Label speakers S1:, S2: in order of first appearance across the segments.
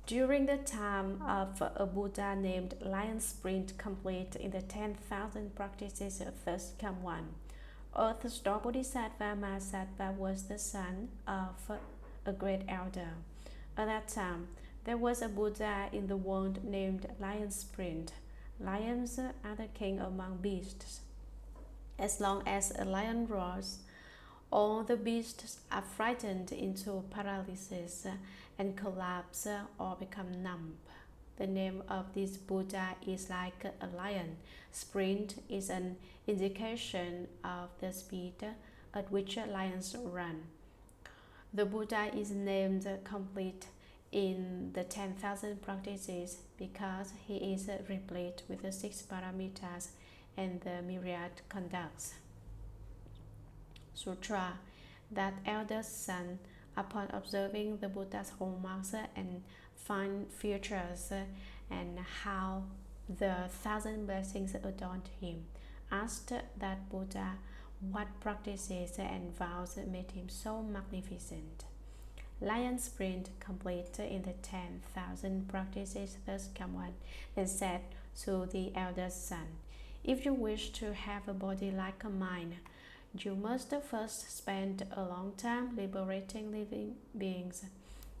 S1: During the time of a Buddha named Lion Sprint, complete in the 10,000 practices thus come one. Earth Star Bodhisattva Mahasattva was the son of a great elder. At that time, there was a Buddha in the world named Lion Sprint. Lions are the king among beasts. As long as a lion roars, all the beasts are frightened into paralysis and collapse or become numb. The name of this Buddha is like a lion. Sprint is an indication of the speed at which lions run. The Buddha is named complete in the 10,000 practices because he is replete with the 6 paramitas and the myriad conducts. Sutra. That elder son, upon observing the Buddha's hallmarks and fine features and how the 1,000 blessings adorned him, asked that Buddha what practices and vows made him so magnificent. Lion Sprint, complete in the 10,000 practices thus come one, then said to the elder son, if you wish to have a body like mine, you must first spend a long time liberating living beings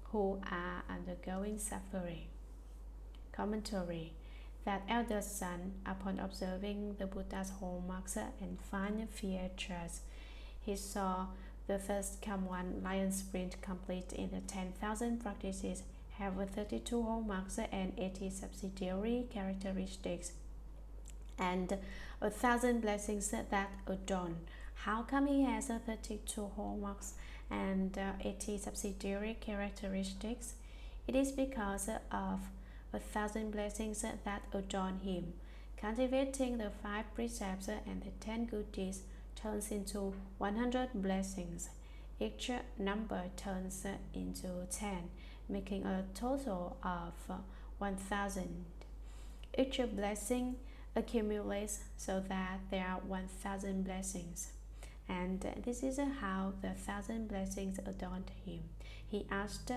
S1: who are undergoing suffering. Commentary. That elder son, upon observing the Buddha's hallmarks and fine features, he saw the first come one Lion Sprint, complete in the 10,000 practices, have 32 hallmarks and 80 subsidiary characteristics, and 1,000 blessings that adorn. How come he has 32 hallmarks and 80 subsidiary characteristics? It is because of 1,000 blessings that adorn him. Cultivating the 5 precepts and the 10 good deeds turns into 100 blessings. Each number turns into 10, making a total of 1,000. Each blessing accumulates so that there are 1,000 blessings. And this is how the 1,000 blessings adorned him. He asked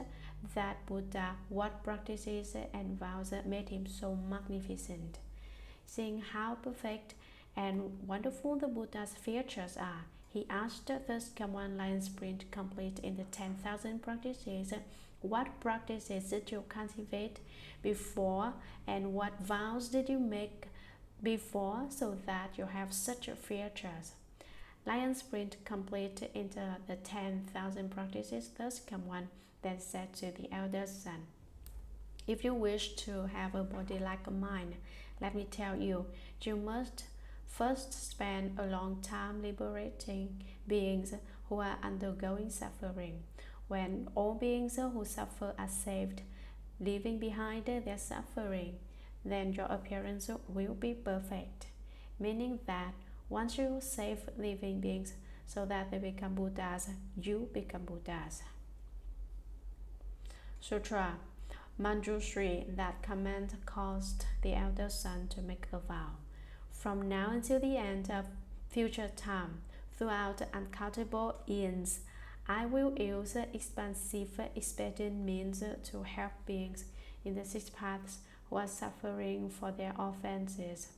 S1: that Buddha what practices and vows made him so magnificent. Seeing how perfect and wonderful the Buddha's features are, he asked the Shuragama Lion Sprint, complete in the 10,000 practices, what practices did you cultivate before and what vows did you make before so that you have such features? Lion Sprint, complete into the 10,000 practices thus come one, then said to the elder son, if you wish to have a body like mine, let me tell you, you must first spend a long time liberating beings who are undergoing suffering. When all beings who suffer are saved, leaving behind their suffering, then your appearance will be perfect, meaning that once you save living beings so that they become Buddhas, you become Buddhas. Sutra. Manjushri. That command caused the elder son to make a vow. From now until the end of future time, throughout uncountable eons, I will use expansive expedient means to help beings in the 6 paths who are suffering for their offenses.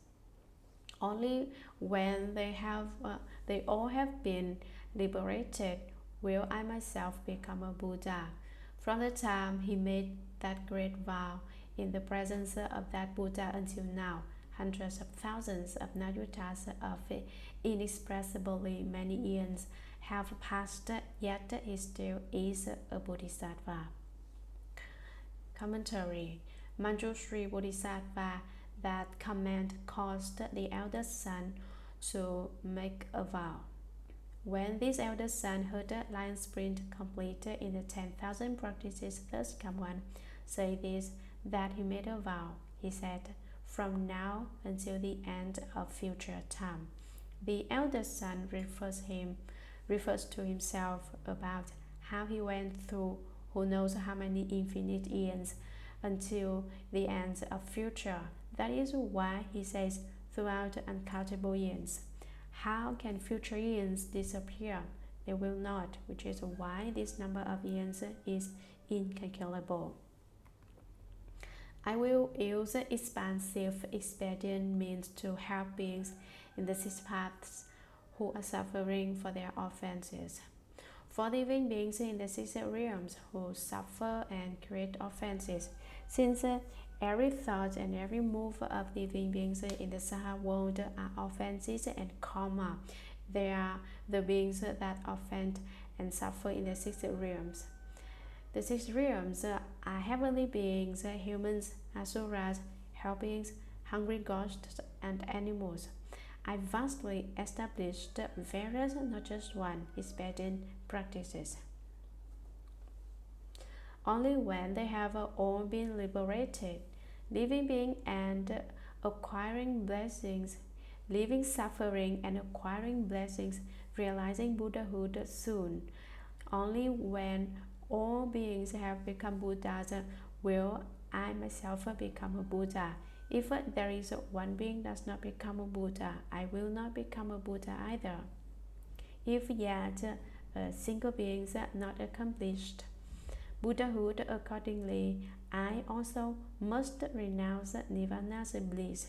S1: Only when they all have been liberated will I myself become a Buddha. From the time he made that great vow in the presence of that Buddha until now, hundreds of thousands of nayutas of inexpressibly many eons have passed, yet he still is a Bodhisattva. Commentary. Manjushri Bodhisattva. That command caused the elder son to make a vow. When this elder son heard Lion Sprint, complete in the 10,000 practices thus come one, say this, that he made a vow. He said, from now until the end of future time. The elder son refers to himself about how he went through who knows how many infinite eons until the end of future. That is why he says throughout uncountable eons. How can future eons disappear? They will not, which is why this number of eons is incalculable. I will use expansive expedient means to help beings in the six paths who are suffering for their offenses. For living beings in the six realms who suffer and create offenses, since every thought and every move of living beings in the Saha world are offenses and karma, they are the beings that offend and suffer in the six realms. The six realms are heavenly beings, humans, asuras, hell beings, hungry ghosts, and animals. I vastly established various, not just one, expedient practices. Only when they have all been liberated, living being and acquiring blessings, living suffering and acquiring blessings, realizing Buddhahood soon. Only when all beings have become Buddhas will I myself become a Buddha. If there is one being does not become a Buddha, I will not become a Buddha either. If yet a single being is not accomplished Buddhahood, accordingly, I also must renounce Nirvana's bliss.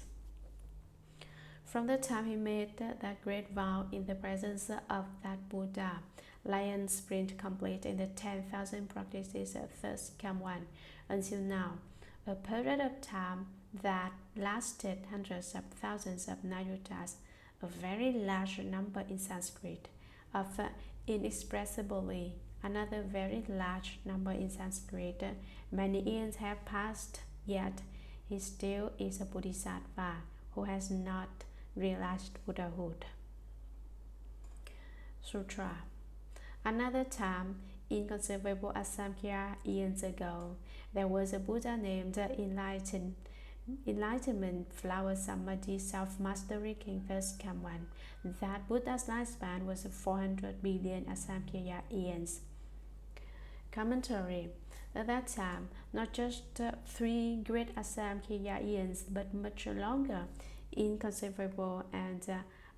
S1: From the time he made that great vow in the presence of that Buddha, lion sprint complete in the 10,000 practices thus come one, until now, a period of time that lasted hundreds of thousands of nayutas, a very large number in Sanskrit, of inexpressibly another very large number in Sanskrit. Many years have passed, yet he still is a Bodhisattva who has not realized Buddhahood. Sutra. Another time, inconceivable Asamkhya years ago, there was a Buddha named Enlightenment Flower Samadhi Self-Mastery King First Come One. That Buddha's lifespan was 400 billion Asamkhya years. Commentary. At that time, not just 3 great Asamkhya years, but much longer, inconceivable and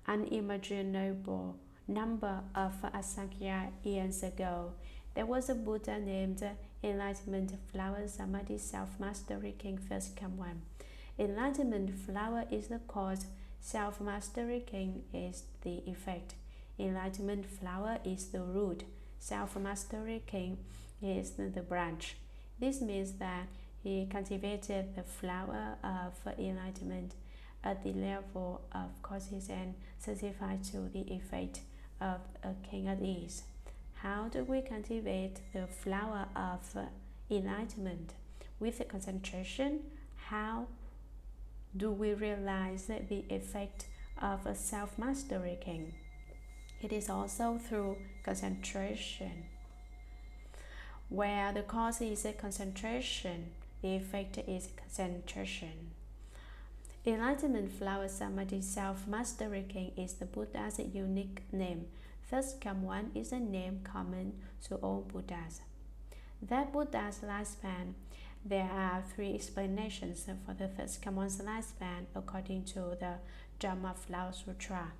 S1: unimaginable number of Asamkhya years ago, there was a Buddha named Enlightenment Flower Samadhi Self-Mastery King First Come One. Enlightenment Flower is the cause, Self-Mastery King is the effect. Enlightenment Flower is the root, Self-Mastery King is the branch. This means that he cultivated the flower of enlightenment at the level of causes and certified to the effect of a king at ease. How do we cultivate the flower of enlightenment? With concentration. How do we realize the effect of a self-mastery king? It is also through concentration. Where the cause is concentration, the effect is concentration. Enlightenment Flower Samadhi Self-Mastery King is the Buddha's unique name. First Come One is a name common to all Buddhas. That Buddha's lifespan, there are 3 explanations for the First Come One's lifespan according to the Dharma Flower Sutra.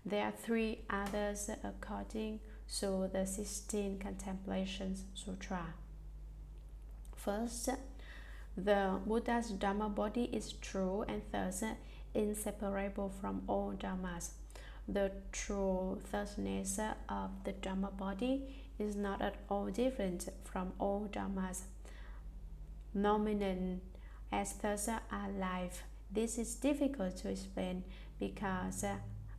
S1: There are 3 others according to the 16 Contemplations Sutra. First, the Buddha's Dharma body is true and thus inseparable from all Dharmas. The true thusness of the Dharma body is not at all different from all Dharmas. Nominal as thus are life. This is difficult to explain because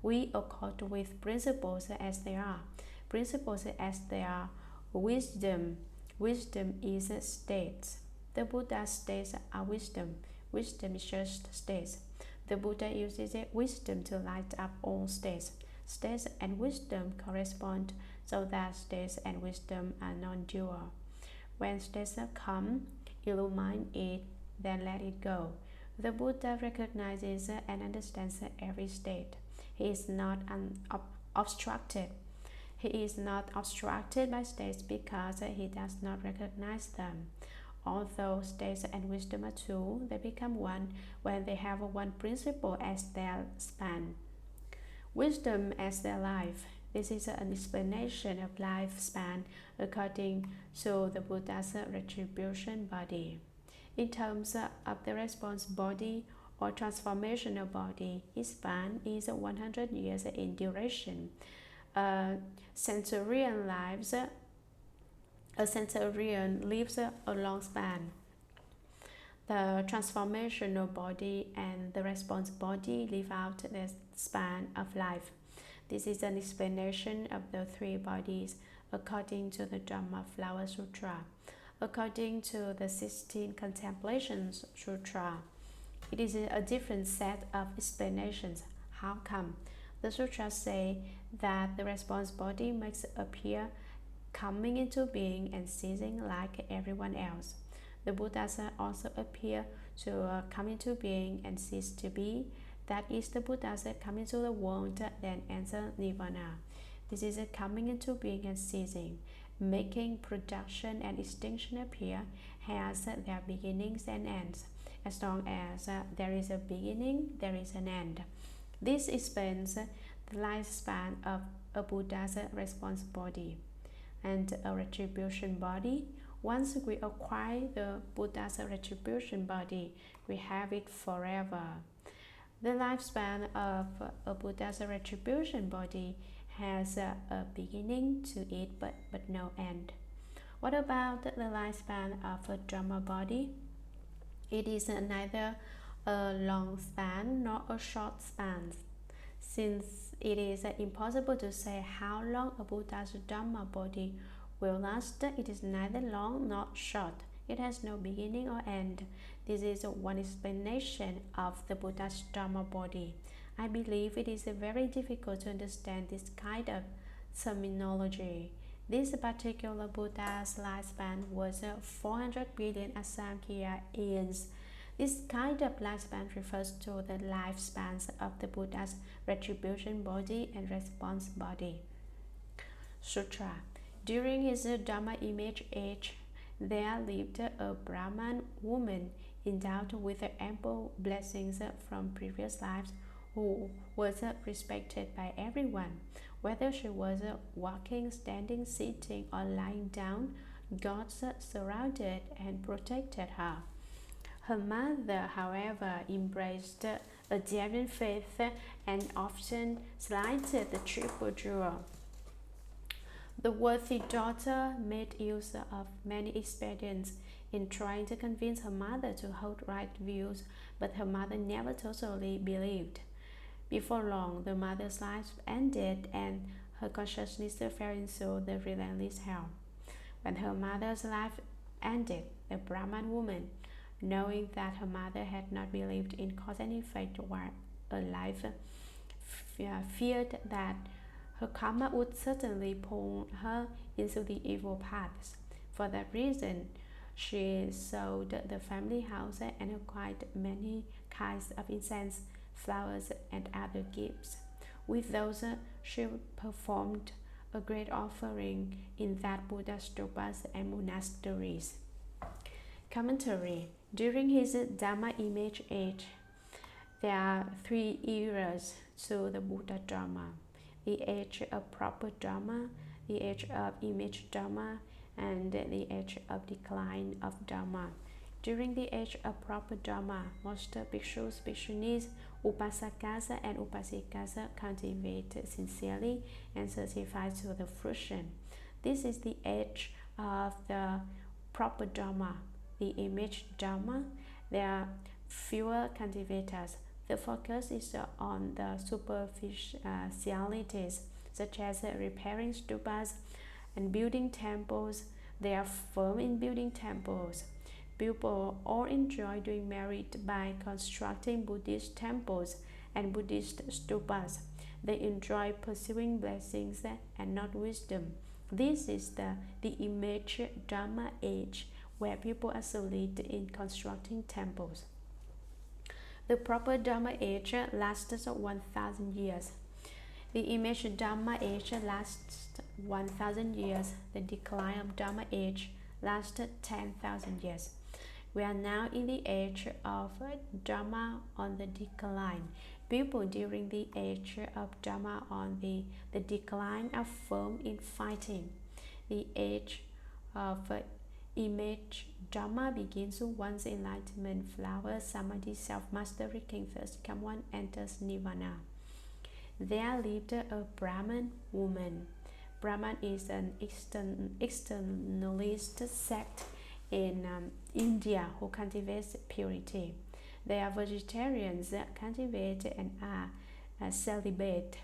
S1: we accord with principles as they are. Principles as they are. Wisdom. Wisdom is states. The Buddha's states are wisdom. Wisdom is just states. The Buddha uses wisdom to light up all states. States and wisdom correspond, so that states and wisdom are non-dual. When states come, illumine it, then let it go. The Buddha recognizes and understands every state. He is not obstructed. He is not obstructed by states because he does not recognize them. Although states and wisdom are two, they become one when they have one principle as their span. Wisdom as their life. This is an explanation of lifespan according to the Buddha's retribution body. In terms of the response body or transformational body, its span is 100 years in duration. A centurion lives a long span. The transformational body and the response body live out the span of life. This is an explanation of the three bodies according to the Dharma Flower Sutra. According to the 16 Contemplations Sutra, it is a different set of explanations. How come? The sutras say that the response body makes appear coming into being and ceasing like everyone else. The Buddhas also appear to come into being and cease to be. That is, the Buddhas come into the world, then enter Nirvana. This is a coming into being and ceasing. Making production and extinction appear has their beginnings and ends. As long as there is a beginning, there is an end. This explains the lifespan of a Buddha's response body. And a retribution body. Once we acquire the Buddha's retribution body, we have it forever. The lifespan of a Buddha's retribution body has a beginning to it but no end. What about the lifespan of a Dharma body? It is neither a long span nor a short span. Since it is impossible to say how long a Buddha's Dharma body will last, it is neither long nor short. It has no beginning or end. This is one explanation of the Buddha's Dharma body. I believe it is very difficult to understand this kind of terminology. This particular Buddha's lifespan was 400 billion Asamkhya years. This kind of lifespan refers to the lifespans of the Buddha's retribution body and response body. Sutra. During his Dharma image age, there lived a Brahman woman endowed with ample blessings from previous lives, who was respected by everyone. Whether she was walking, standing, sitting, or lying down, gods surrounded and protected her. Her mother, however, embraced a daring faith and often slighted the triple jewel. The worthy daughter made use of many expedients in trying to convince her mother to hold right views, but her mother never totally believed. Before long, the mother's life ended and her consciousness fell into the relentless hell. When her mother's life ended, the Brahman woman, knowing that her mother had not believed in cause and effect while alive, feared that her karma would certainly pull her into the evil paths. For that reason, she sold the family house and acquired many kinds of incense, flowers, and other gifts. With those, she performed a great offering in that Buddha's stupas and monasteries. Commentary. During his Dharma image age, there are three eras to the Buddha Dharma: the age of proper Dharma, the age of image Dharma, and the age of decline of Dharma. During the age of proper Dharma, most bhikshus, bhikshunis, upasakas, and upasikas cultivate sincerely and certify to the fruition. This is the age of the proper Dharma. The image Dharma, there are fewer cultivators. The focus is on the superficialities, such as repairing stupas and building temples. They are firm in building temples. People all enjoy doing merit by constructing Buddhist temples and Buddhist stupas. They enjoy pursuing blessings and not wisdom. This is the image Dharma age, where people are solid in constructing temples. The proper Dharma age lasts 1,000 years. The image Dharma age lasts 1,000 years. The decline of Dharma age lasts 10,000 years. We are now in the age of Dharma on the decline. People during the age of Dharma on the decline are firm in fighting. The age of image Dharma begins once enlightenment, flower, samadhi, self-mastery can first come, one enters nirvana. There lived a Brahman woman. Brahman is an externalist sect in India who cultivates purity. They are vegetarians, cultivate and are celibate,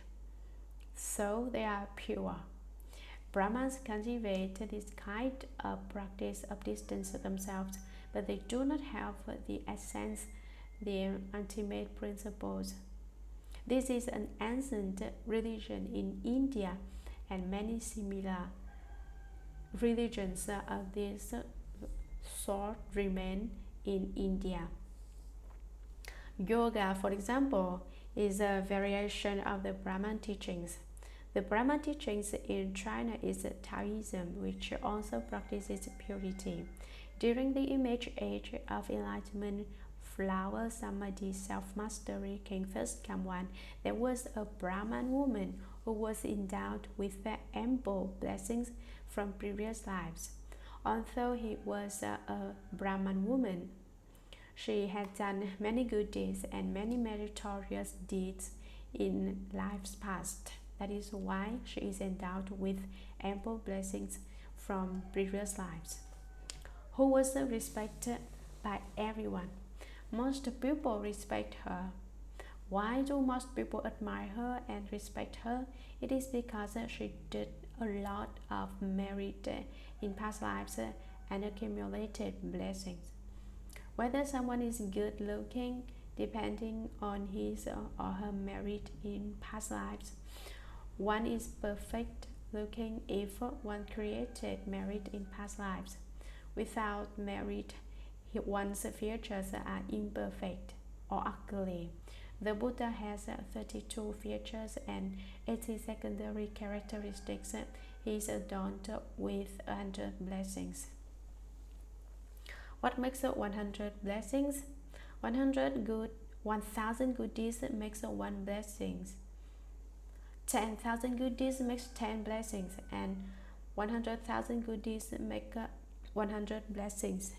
S1: so they are pure. Brahmins cultivate this kind of practice of distance themselves, but they do not have the essence, the ultimate principles. This is an ancient religion in India, and many similar religions of this sort remain in India. Yoga, for example, is a variation of the Brahman teachings. The Brahman teachings in China is Taoism, which also practices purity. During the image age of enlightenment, flower, samadhi, self-mastery can first come one. There was a Brahman woman who was endowed with ample blessings from previous lives. Although he was a Brahman woman, she had done many good deeds and many meritorious deeds in lives past. That is why she is endowed with ample blessings from previous lives. Who was respected by everyone. Most people respect her. Why do most people admire her and respect her? It is because she did a lot of merit in past lives and accumulated blessings. Whether someone is good looking, depending on his or her merit in past lives. One is perfect looking if one created merit in past lives. Without merit, one's features are imperfect or ugly. The Buddha has 32 features and 80 secondary characteristics. He is adorned with 100 blessings. What makes 100 blessings? 1,000 good deeds makes 1 blessing. 10,000 good deeds makes 10 blessings, and 100,000 good deeds make 100 blessings.